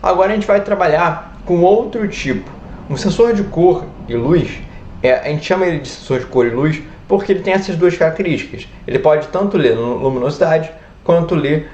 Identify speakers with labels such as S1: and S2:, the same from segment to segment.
S1: Agora a gente vai trabalhar com outro tipo. Um sensor de cor e luz, a gente chama ele de sensor de cor e luz porque ele tem essas duas características. Ele pode tanto ler luminosidade quanto ler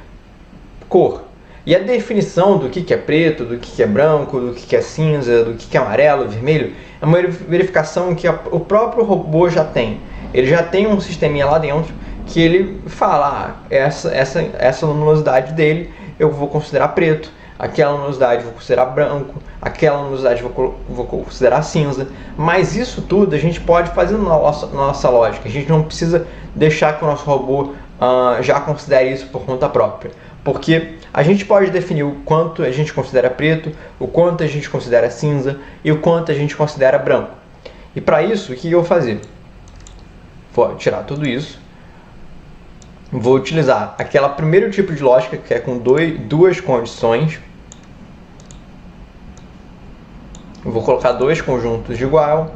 S1: cor. E a definição do que é preto, do que é branco, do que é cinza, do que é amarelo, vermelho, é uma verificação que o próprio robô já tem. Ele já tem um sisteminha lá dentro que ele fala, essa luminosidade dele eu vou considerar preto, aquela luminosidade eu vou considerar branco, aquela luminosidade eu vou considerar cinza. Mas isso tudo a gente pode fazer na nossa lógica. A gente não precisa deixar que o nosso robô já considere isso por conta própria. Porque a gente pode definir o quanto a gente considera preto, o quanto a gente considera cinza e o quanto a gente considera branco. E para isso, o que eu vou fazer? Vou tirar tudo isso. Vou utilizar aquela primeiro tipo de lógica que é com duas condições. Eu vou colocar dois conjuntos de igual.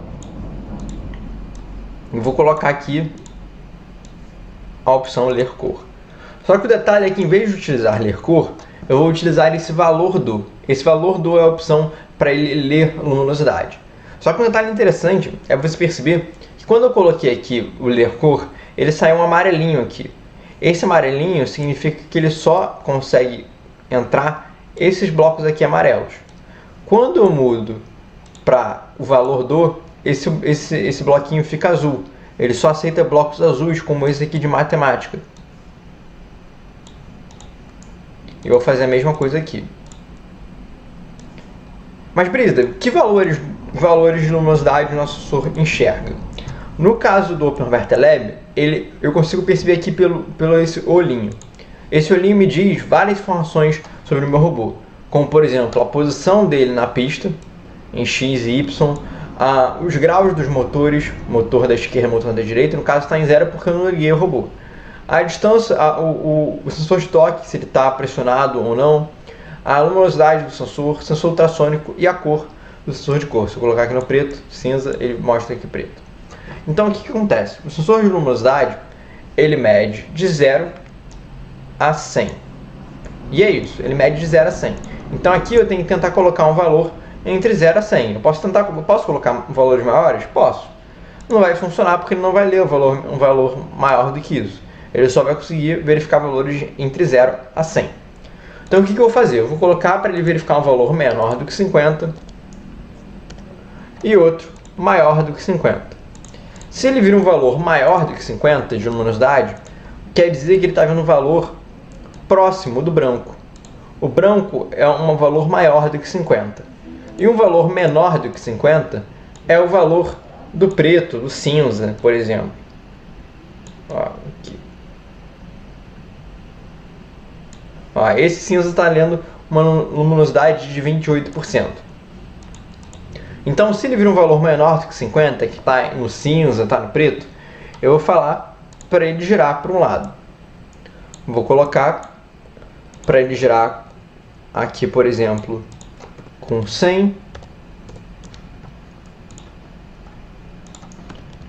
S1: E vou colocar aqui a opção ler cor. Só que o detalhe é que em vez de utilizar ler cor, eu vou utilizar esse valor do. Esse valor do é a opção para ele ler luminosidade. Só que um detalhe interessante é você perceber que quando eu coloquei aqui o ler cor, ele saiu um amarelinho aqui. Esse amarelinho significa que ele só consegue entrar esses blocos aqui amarelos. Quando eu mudo para o valor do, esse bloquinho fica azul. Ele só aceita blocos azuis, como esse aqui de matemática. Eu vou fazer a mesma coisa aqui. Mas, Brisa, que valores de luminosidade o nosso sensor enxerga? No caso do OpenVerter Lab, eu consigo perceber aqui pelo esse olhinho. Esse olhinho me diz várias informações sobre o meu robô, como, por exemplo, a posição dele na pista, em X e Y, os graus dos motores, motor da esquerda e motor da direita, no caso está em 0 porque eu não liguei o robô. A distância, o sensor de toque, se ele está pressionado ou não, a luminosidade do sensor ultrassônico e a cor do sensor de cor. Se eu colocar aqui no preto, cinza, ele mostra aqui preto. Então o que acontece? O sensor de luminosidade, ele mede de 0 a 100. E é isso, ele mede de 0 a 100. Então aqui eu tenho que tentar colocar um valor entre 0 a 100. Eu posso colocar valores maiores? Posso. Não vai funcionar porque ele não vai ler um valor maior do que isso. Ele só vai conseguir verificar valores entre 0 a 100. Então o que eu vou fazer? Eu vou colocar para ele verificar um valor menor do que 50 e outro maior do que 50. Se ele vir um valor maior do que 50 de luminosidade, quer dizer que ele está vendo um valor próximo do branco. O branco é um valor maior do que 50. E um valor menor do que 50 é o valor do preto, do cinza, por exemplo. Aqui. Esse cinza está lendo uma luminosidade de 28%. Então, se ele vir um valor menor do que 50, que está no cinza, está no preto, eu vou falar para ele girar para um lado. Vou colocar para ele girar aqui, por exemplo, com 100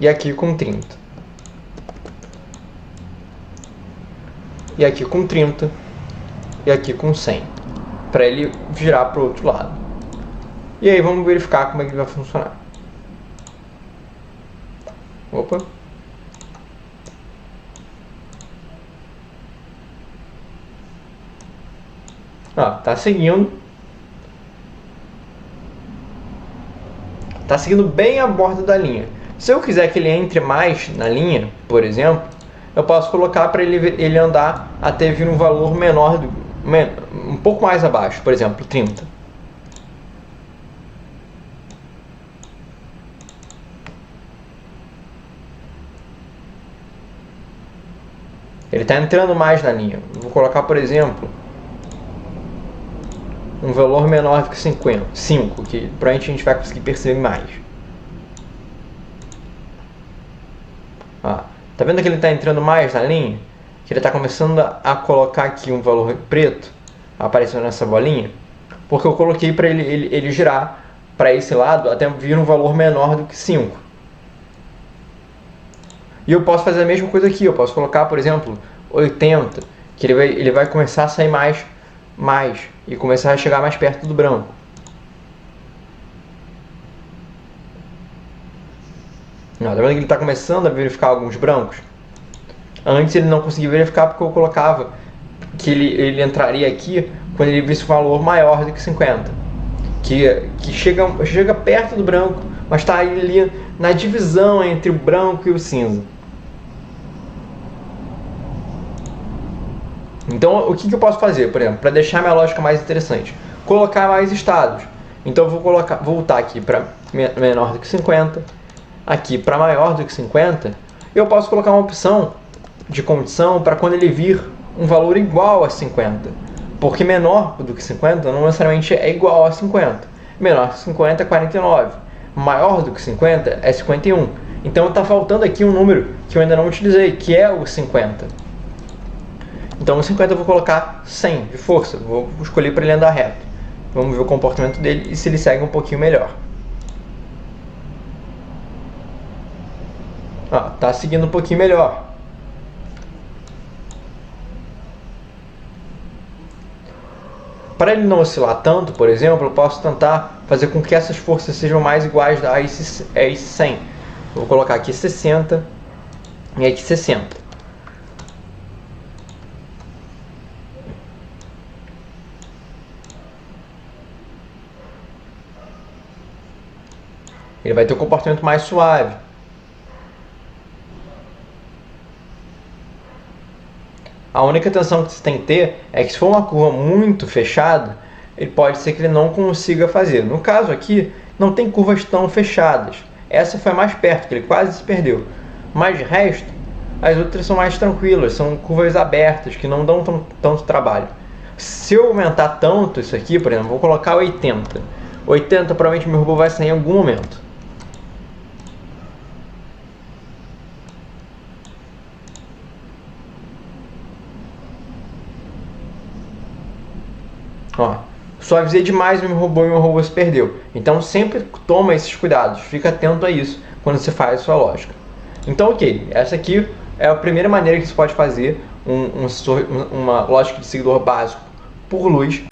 S1: e aqui com 30. E aqui com 30. E aqui com 100, para ele girar para o outro lado. E aí vamos verificar como é que ele vai funcionar. Opa. Tá seguindo. Tá seguindo bem a borda da linha. Se eu quiser que ele entre mais na linha, por exemplo, eu posso colocar para ele andar até vir um valor menor, um pouco mais abaixo, por exemplo, 30. Ele está entrando mais na linha. Vou colocar, por exemplo, um valor menor do que 5, que provavelmente a gente vai conseguir perceber mais. Tá vendo que ele está entrando mais na linha? Que ele está começando a colocar aqui um valor preto, aparecendo nessa bolinha, porque eu coloquei para ele girar para esse lado até vir um valor menor do que 5. E eu posso fazer a mesma coisa aqui, eu posso colocar, por exemplo, 80, que ele vai começar a sair mais e começar a chegar mais perto do branco. Não, tá vendo que ele está começando a verificar alguns brancos? Antes ele não conseguia verificar porque eu colocava que ele entraria aqui quando ele visse um valor maior do que 50. Que chega perto do branco, mas está ali na divisão entre o branco e o cinza. Então, o que eu posso fazer, por exemplo, para deixar minha lógica mais interessante? Colocar mais estados. Então, eu vou voltar aqui para menor do que 50, aqui para maior do que 50. Eu posso colocar uma opção de condição para quando ele vir um valor igual a 50. Porque menor do que 50 não necessariamente é igual a 50. Menor que 50 é 49. Maior do que 50 é 51. Então, está faltando aqui um número que eu ainda não utilizei, que é o 50. Então no 50 eu vou colocar 100 de força, vou escolher para ele andar reto. Vamos ver o comportamento dele e se ele segue um pouquinho melhor. Tá seguindo um pouquinho melhor. Para ele não oscilar tanto, por exemplo, eu posso tentar fazer com que essas forças sejam mais iguais a esse 100. Vou colocar aqui 60 e aqui 60. Ele vai ter um comportamento mais suave. A única atenção que você tem que ter é que se for uma curva muito fechada, ele pode ser que ele não consiga fazer. No caso aqui, não tem curvas tão fechadas. Essa foi mais perto, que ele quase se perdeu. Mas de resto, as outras são mais tranquilas, são curvas abertas, que não dão tanto trabalho. Se eu aumentar tanto isso aqui, por exemplo, vou colocar 80. 80 provavelmente meu robô vai sair em algum momento. Suavizei demais o meu robô e o meu robô se perdeu. Então sempre toma esses cuidados, fica atento a isso quando você faz a sua lógica. Então ok, essa aqui é a primeira maneira que você pode fazer uma lógica de seguidor básico por luz.